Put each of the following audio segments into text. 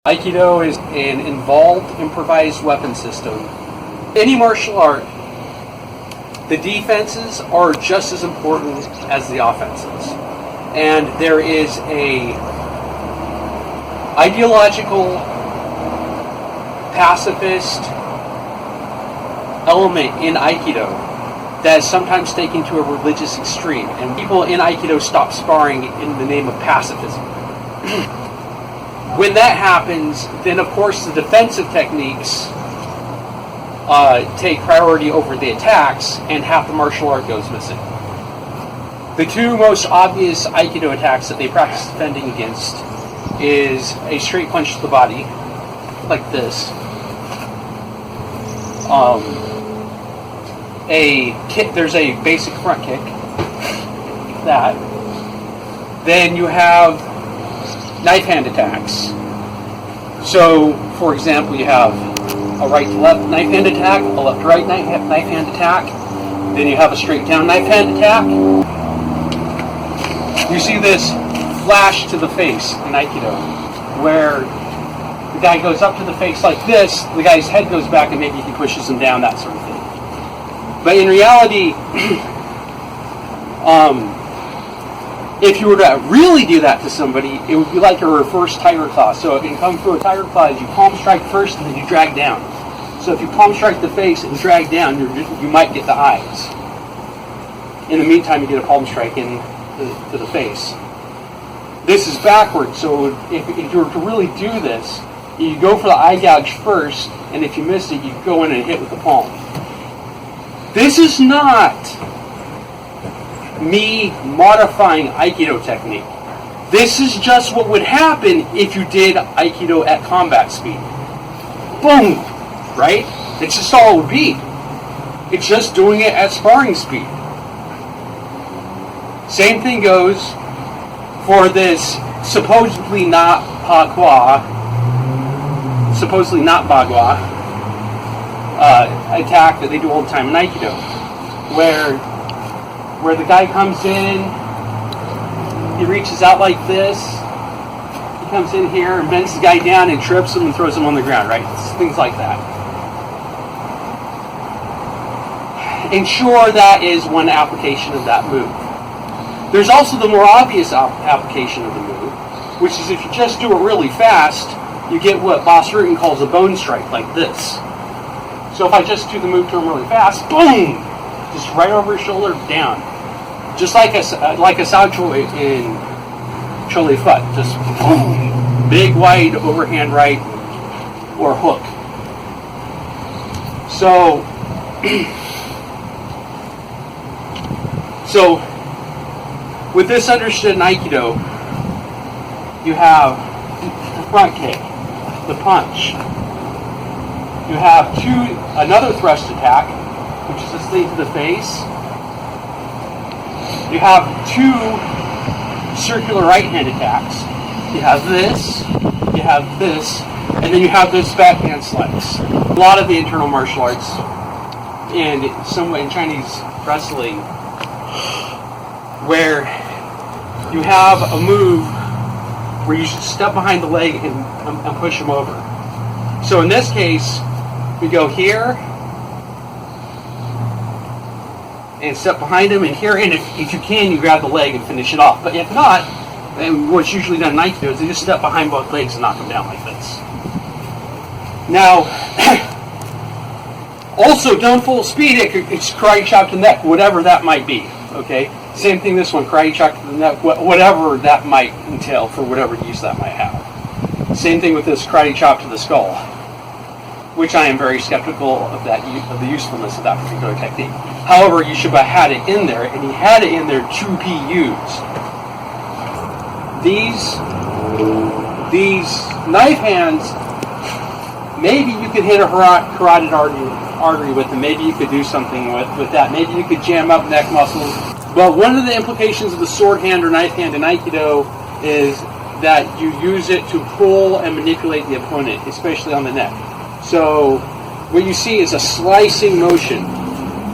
Aikido is an involved, improvised weapon system. Any martial art, the defenses are just as important as the offenses. And there is a ideological, pacifist element in Aikido that is sometimes taken to a religious extreme. And people in Aikido stop sparring in the name of pacifism. When that happens, then of course the defensive techniques take priority over the attacks, and half the martial art goes missing. The two most obvious Aikido attacks that they practice defending against is a straight punch to the body, like this. A kick. There's a basic front kick. That. Then you have knife hand attacks. So, for example, you have a right to left knife hand attack, a left to right knife hand attack. Then you have a straight down knife hand attack. You see this flash to the face in Aikido, where the guy goes up to the face like this, the guy's head goes back, and maybe he pushes him down, that sort of thing. But in reality, if you were to really do that to somebody, it would be like a reverse tiger claw. So in Kung Fu, a tiger claw is you palm strike first and then you drag down. So if you palm strike the face and drag down, you might get the eyes. In the meantime, you get a palm strike to the face. This is backwards, so if you were to really do this, you go for the eye gouge first, and if you miss it, you go in and hit with the palm. This is not me modifying Aikido technique. This is just what would happen if you did Aikido at combat speed. Boom! Right? It's just all it would be. It's just doing it at sparring speed. Same thing goes for this supposedly not Bagua attack that they do all the time in Aikido, where the guy comes in, he reaches out like this, he comes in here and bends the guy down and trips him and throws him on the ground, right? Things like that. And sure, that is one application of that move. There's also the more obvious application of the move, which is if you just do it really fast, you get what Boss Rutan calls a bone strike, like this. So if I just do the move to him really fast, boom! Just right over his shoulder, down. Just like a Sao Choi in Chole Fut. Just boom! Big, wide, overhand right, or hook. So, with this understood in Aikido, you have the front kick, the punch. You have another thrust attack, which is a slate to the face. You have two circular right hand attacks. You have this, and then you have this backhand slice. A lot of the internal martial arts, and some way in Chinese wrestling, where you have a move where you should step behind the leg and push him over. So in this case, we go here and step behind him, and here, and if you can, you grab the leg and finish it off. But if not, and what's usually done in Aikido is they just step behind both legs and knock them down like this. Now, also done full speed, it's karate chop to the neck, whatever that might be. Okay, same thing this one, karate chop to the neck, whatever that might entail for whatever use that might have. Same thing with this karate chop to the skull, which I am very skeptical of the usefulness of that particular technique. However, Yeshiva had it in there, and he had it in there to be used. These knife hands, maybe you could hit a carotid artery with them. Maybe you could do something with that. Maybe you could jam up neck muscles. But one of the implications of the sword hand or knife hand in Aikido is that you use it to pull and manipulate the opponent, especially on the neck. So what you see is a slicing motion.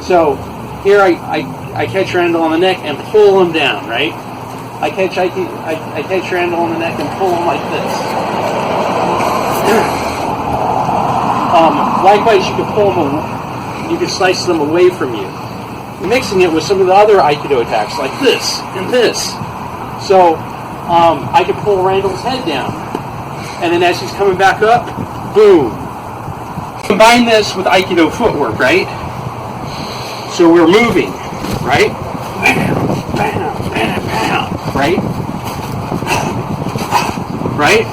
So here I catch your handle on the neck and pull him down, right? I catch your handle on the neck and pull him like this. Likewise, you can pull them, you can slice them away from you, mixing it with some of the other Aikido attacks, like this and this. So I can pull Randall's head down, and then as he's coming back up, boom. Combine this with Aikido footwork, right? So we're moving, right? Bam, bam, bam, bam, right? Right?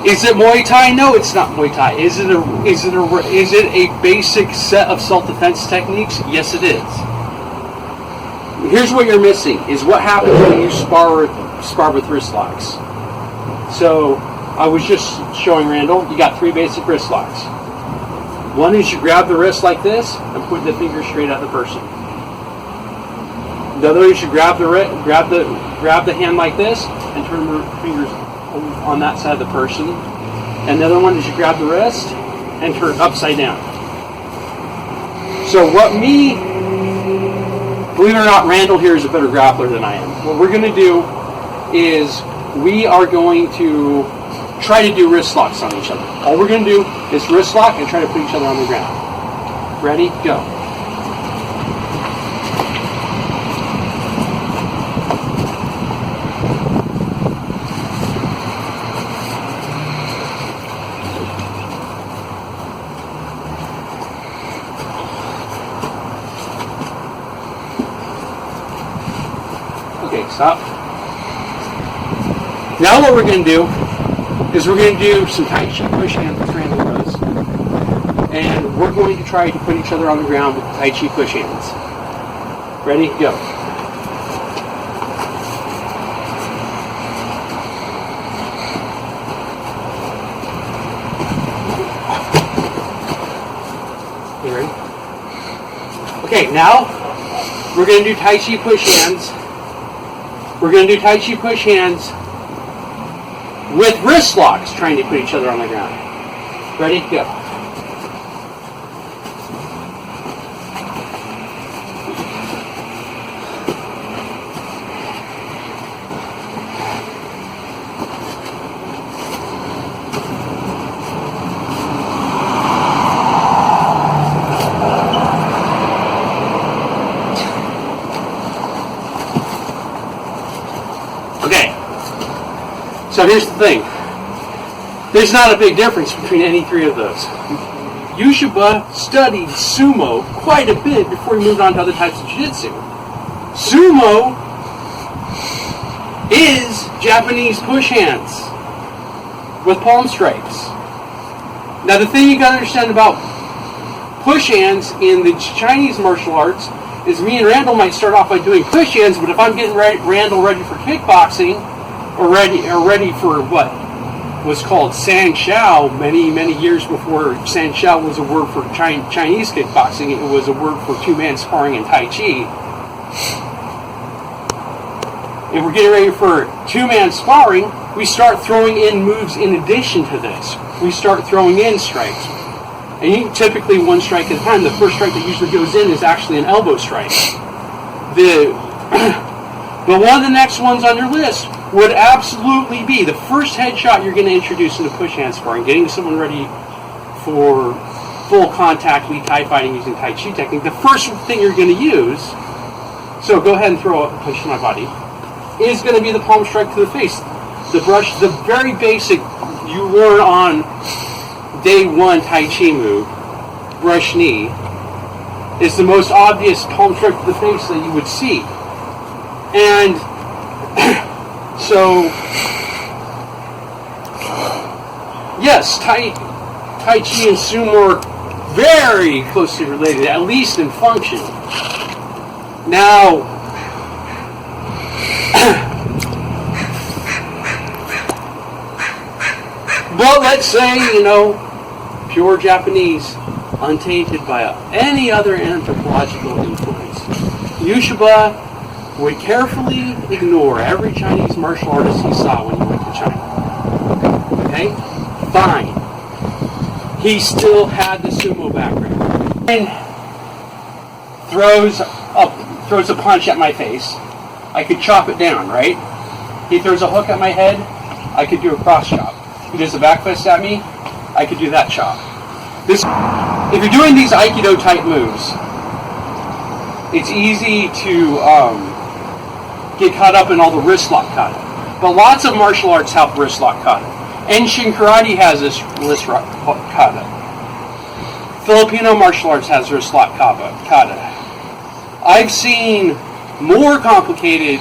Is it Muay Thai? No, it's not Muay Thai. Is it a basic set of self-defense techniques? Yes, it is. Here's what you're missing: is what happens when you spar with wrist locks. So I was just showing Randall. You got 3 basic wrist locks. One is you grab the wrist like this and put the finger straight at the person. The other is you grab the hand like this and turn the fingers on that side of the person. And the other one is you grab the wrist and turn it upside down. So believe it or not, Randall here is a better grappler than I am. What we're going to do is we are going to try to do wrist locks on each other. All we're going to do is wrist lock and try to put each other on the ground. Ready? Go. Okay, stop. Now what we're going to do is we're going to do some Tai Chi push hands with Randall does. And we're going to try to put each other on the ground with Tai Chi push hands. Ready? Go. You ready? Okay, now we're going to do Tai Chi push hands. We're going to do Tai Chi push hands with wrist locks, trying to put each other on the ground. Ready? Go. So here's the thing. There's not a big difference between any 3 of those. Yushiba studied sumo quite a bit before he moved on to other types of jiu-jitsu. Sumo is Japanese push hands with palm strikes. Now the thing you gotta understand about push hands in the Chinese martial arts is me and Randall might start off by doing push hands, but if I'm getting Randall ready for kickboxing, or ready for what was called San Shao many years before San Shao was a word for Chinese kickboxing. It was a word for 2-man sparring in Tai Chi. If we're getting ready for 2-man sparring, we start throwing in moves in addition to this. We start throwing in strikes. And typically 1 strike at a time. The first strike that usually goes in is actually an elbow strike. But one of the next ones on your list would absolutely be the first headshot you're going to introduce into push hand sparring, getting someone ready for full contact lead Thai fighting using Tai Chi technique. The first thing you're going to use, so go ahead and throw a punch to my body, is going to be the palm strike to the face. The brush, the very basic, you learn on day 1 Tai Chi move, brush knee, is the most obvious palm strike to the face that you would see. And so, yes, Tai Chi and Sumo are very closely related, at least in function. Now, but let's say, pure Japanese, untainted by any other anthropological influence. Yushiba would carefully ignore every Chinese martial artist he saw when he went to China. Okay? Fine. He still had the sumo background. And throws a punch at my face. I could chop it down, right? He throws a hook at my head. I could do a cross chop. he does a back fist at me, I could do that chop. If you're doing these Aikido type moves, it's easy to get caught up in all the wrist lock kata. But lots of martial arts have wrist lock kata. Enshin Karate has this wrist lock kata. Filipino martial arts has wrist lock kata. I've seen more complicated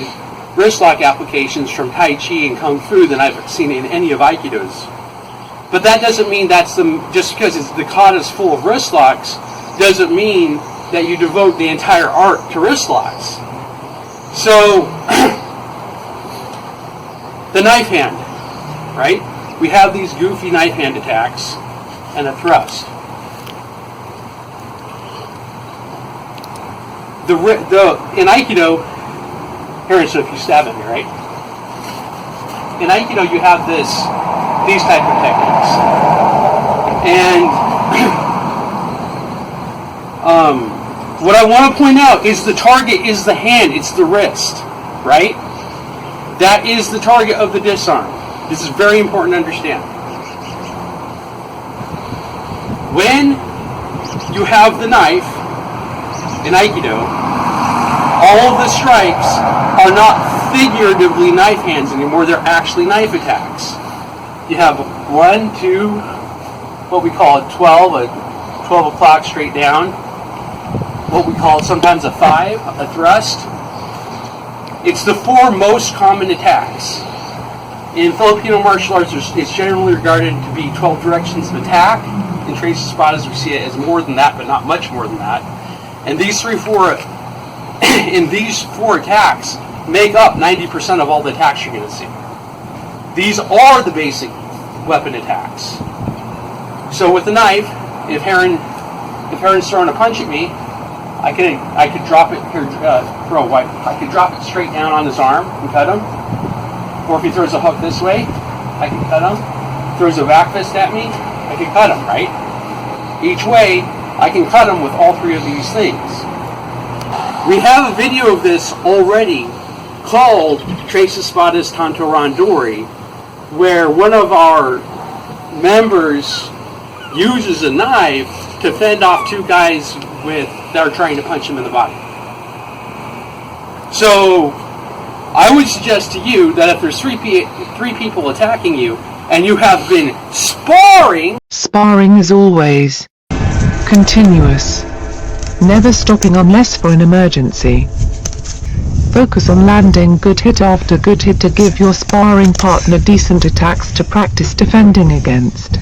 wrist lock applications from Tai Chi and Kung Fu than I've seen in any of Aikidos. But that doesn't mean that's just because the kata is full of wrist locks, doesn't mean that you devote the entire art to wrist locks. So, the knife hand, right? We have these goofy knife hand attacks and a thrust. In Aikido, here, so if you stab at me, right? In Aikido, you have these type of techniques. And what I want to point out is the target is the hand, it's the wrist, right? That is the target of the disarm. This is very important to understand. When you have the knife in Aikido, all of the strikes are not figuratively knife hands anymore, they're actually knife attacks. You have 1, 2, what we call a 12 o'clock straight down, what we call sometimes a 5, a thrust. It's the 4 most common attacks. In Filipino martial arts, it's generally regarded to be 12 directions of attack. In Tres Espadas, we see it as more than that, but not much more than that. And these 4 attacks make up 90% of all the attacks you're going to see. These are the basic weapon attacks. So with the knife, if Heron's throwing a punch at me, I could drop it here, I could drop it straight down on his arm and cut him. Or if he throws a hook this way, I can cut him. Throws a back fist at me, I can cut him, right? Each way, I can cut him with all 3 of these things. We have a video of this already called Tres Espadas Tanto Randori, where one of our members uses a knife to fend off 2 guys that are trying to punch him in the body. So, I would suggest to you that if there's 3 people attacking you, and you have been sparring... Sparring is always continuous, never stopping unless for an emergency. Focus on landing good hit after good hit to give your sparring partner decent attacks to practice defending against.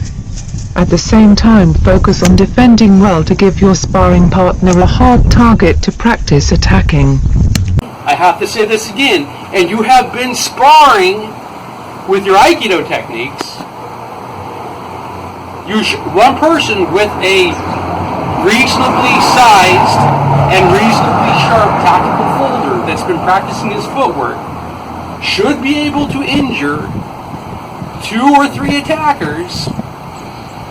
At the same time, focus on defending well to give your sparring partner a hard target to practice attacking. I have to say this again, and you have been sparring with your Aikido techniques. One person with a reasonably sized and reasonably sharp tactical folder that's been practicing his footwork should be able to injure 2 or 3 attackers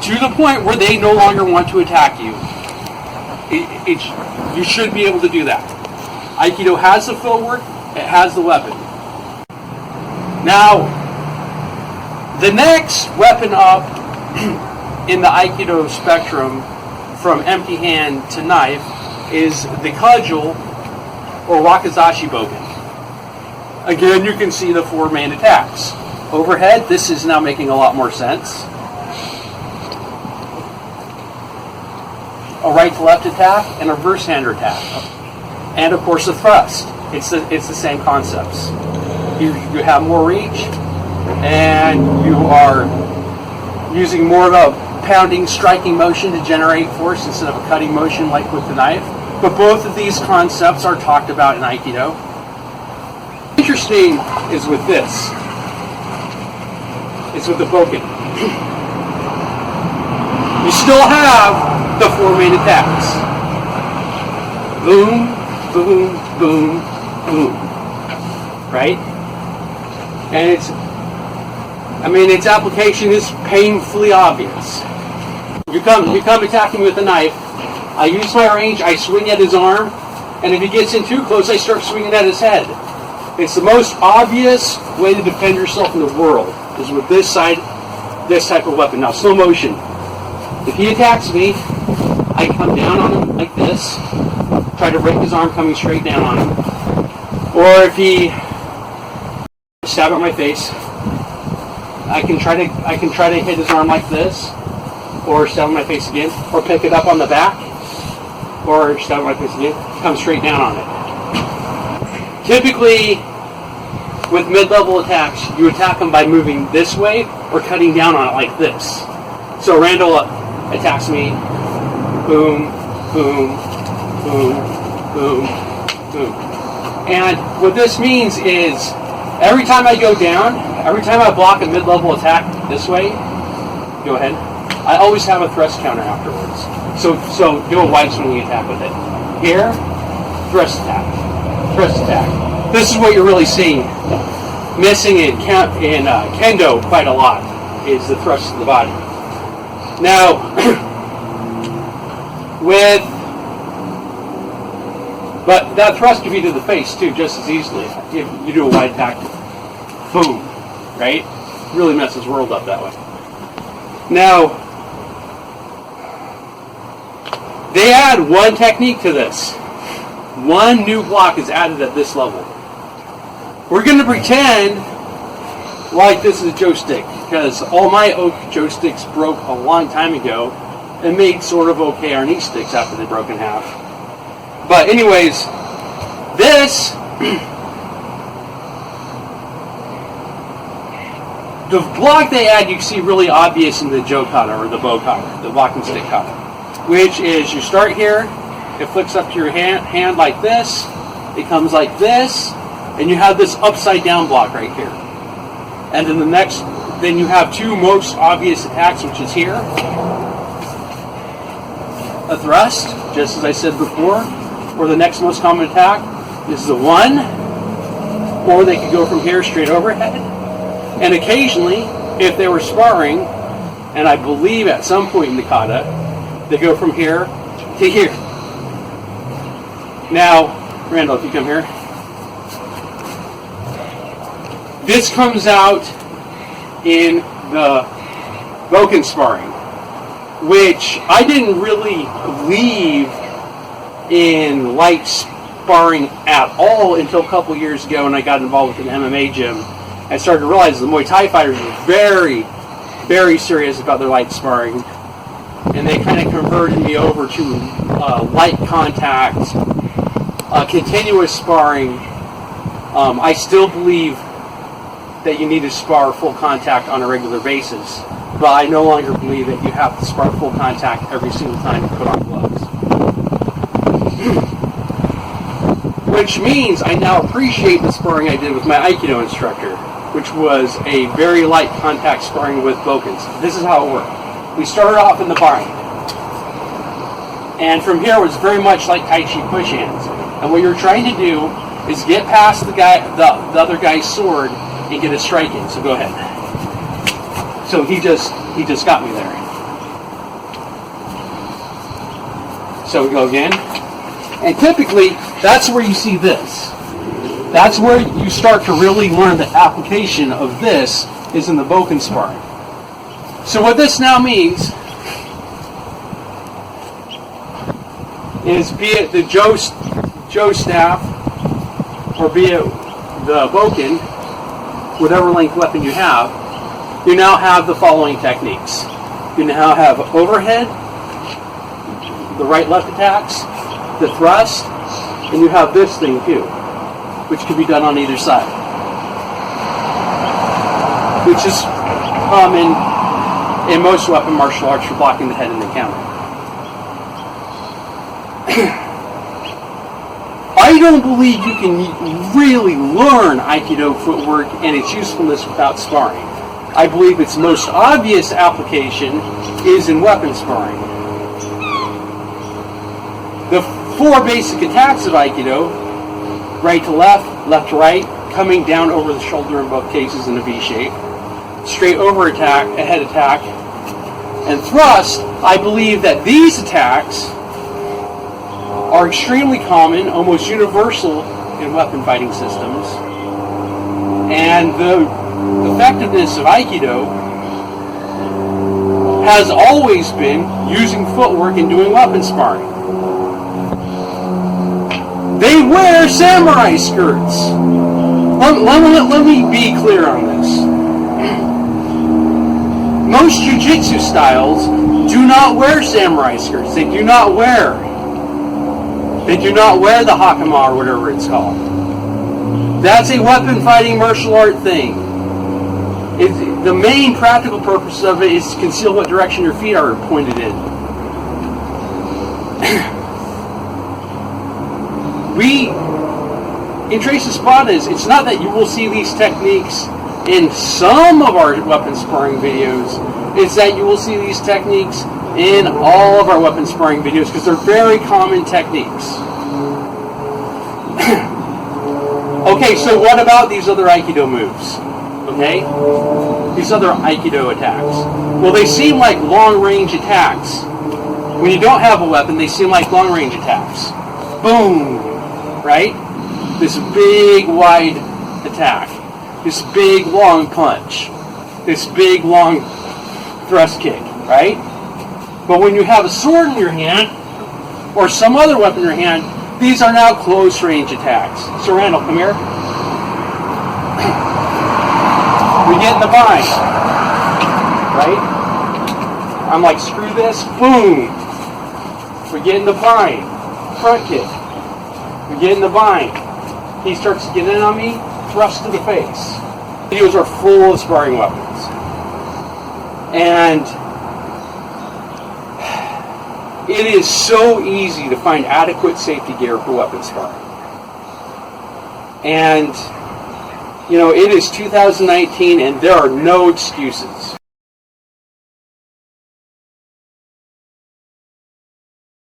to the point where they no longer want to attack you. You should be able to do that. Aikido has the footwork, it has the weapon. Now, the next weapon up in the Aikido spectrum from empty hand to knife is the cudgel or wakizashi bogen. Again, you can see the 4 main attacks. Overhead, this is now making a lot more sense. A right to left attack and a reverse hander attack. And of course a thrust. It's the same concepts. You have more reach and you are using more of a pounding, striking motion to generate force instead of a cutting motion like with the knife. But both of these concepts are talked about in Aikido. Interesting is with this. It's with the boken. You still have the 4 main attacks. Boom, boom, boom, boom. Right? And its application is painfully obvious. You come attacking with a knife, I use my range, I swing at his arm, and if he gets in too close, I start swinging at his head. It's the most obvious way to defend yourself in the world, is with this side this type of weapon. Now, slow motion. If he attacks me, I come down on him like this, try to break his arm coming straight down on him. Or if he stab at my face, I can try to hit his arm like this, or stab at my face again, or pick it up on the back, or stab at my face again, come straight down on it. Typically, with mid-level attacks, you attack them by moving this way or cutting down on it like this. So Randall attacks me, boom, boom, boom, boom, boom. And what this means is every time I go down, every time I block a mid-level attack this way, go ahead, I always have a thrust counter afterwards. So do a wide swinging attack with it. Here, thrust attack, thrust attack. This is what you're really seeing missing in kendo quite a lot, is the thrust of the body. Now, but that thrust can be to the face too, just as easily. If you do a wide attack, boom, right? Really messes the world up that way. Now, they add one technique to this. One new block is added at this level. We're going to pretend like this is a joystick, because all my oak joysticks broke a long time ago and made sort of okay Arnie sticks after they broke in half. But anyways, this, the block they add you can see really obvious in the jo kata, or the bow kata, the walking stick kata, which is you start here, it flicks up to your hand like this, it comes like this, and you have this upside down block right here. And then then you have two most obvious attacks, which is here, a thrust, just as I said before, or the next most common attack is the one, or they could go from here straight overhead. And occasionally, if they were sparring, and I believe at some point in the kata, they go from here to here. Now, Randall, if you come here. This comes out in the Boken sparring, which I didn't really believe in light sparring at all until a couple years ago when I got involved with an MMA gym. I started to realize the Muay Thai fighters were very, very serious about their light sparring, and they kind of converted me over to light contact, continuous sparring. I still believe that you need to spar full contact on a regular basis, but I no longer believe that you have to spar full contact every single time you put on gloves. Which means I now appreciate the sparring I did with my Aikido instructor, which was a very light contact sparring with Bokens. This is how it worked. We started off in the bind, and from here it was very much like Tai Chi push hands. And what you're trying to do is get past the other guy's sword and get a strike in. So go ahead. So he just got me there. So we go again. And typically, that's where you see this. That's where you start to really learn the application of this is in the Boken sparring. So what this now means is, be it the Jo staff or be it the Boken, whatever length weapon you have, you now have the following techniques. You now have overhead, the right-left attacks, the thrust, and you have this thing too, which can be done on either side, which is common in most weapon martial arts for blocking the head in the counter. I don't believe you can really learn Aikido footwork and its usefulness without sparring. I believe its most obvious application is in weapon sparring. The four basic attacks of Aikido, right to left to right, coming down over the shoulder in both cases in a V shape, straight over attack, a head attack, and thrust, I believe that these attacks are extremely common, almost universal in weapon fighting systems. And the effectiveness of Aikido has always been using footwork and doing weapon sparring. They wear samurai skirts. Let me be clear on this. Most jiu-jitsu styles do not wear samurai skirts. They do not wear the hakama or whatever it's called. That's a weapon fighting martial art thing. The main practical purpose of it is to conceal what direction your feet are pointed in. In Tres Espadas, it's not that you will see these techniques in some of our weapon sparring videos. It's that you will see these techniques in all of our weapon sparring videos because they're very common techniques. Okay, so what about these other Aikido moves? Okay? These other Aikido attacks. Well, they seem like long-range attacks. When you don't have a weapon, they seem like long-range attacks. Boom! Right? This big, wide attack. This big, long punch. This big, long thrust kick. Right? But when you have a sword in your hand, or some other weapon in your hand, these are now close-range attacks. So, Randall, come here. We get in the bind. Right? I'm like, screw this. Boom! We get in the bind. Front kick. We get in the bind. He starts to get in on me, thrust to the face. Videos are full of sparring weapons. And it is so easy to find adequate safety gear for weapon sparring. And, it is 2019 and there are no excuses.